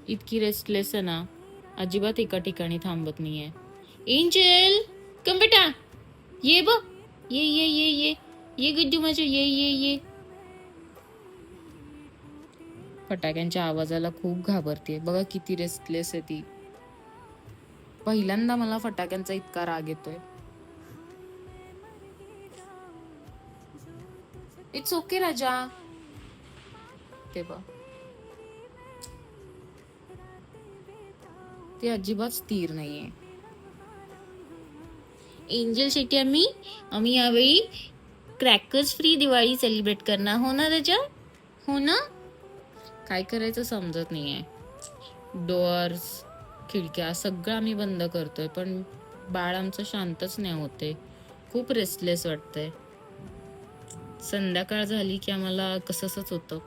इतकी रेस्टलेस आहे ना, अजिबात एका ठिकाणी थांबत नाहीये. एंजल, कम बेटा, ये बघ, ये ये ये ये ये गुड्डू माझं, ये ये ये. फटाक्यांच्या आवाजाला खूप घाबरते. बघा किती रेस्टलेस आहे ती. पहिल्यांदा मला फटाक्यांचा इतका राग येतोय. इट्स ओके राजा. ते बघ, ते अजिबात स्थिर नाहीये. एंजल शेट्टी, आम्ही यावेळी क्रॅकर्स फ्री दिवाळी सेलिब्रेट करणार. हो ना राजा, हो ना. काय करायचं समजत नाहीये. डोअर्स, खिडक्या सगळं आम्ही बंद करतोय, पण बाळ आमचं शांतच नाही होते. खूप रेस्टलेस वाटतंय. संध्याकाळ झाली की आम्हाला कसंच होतं.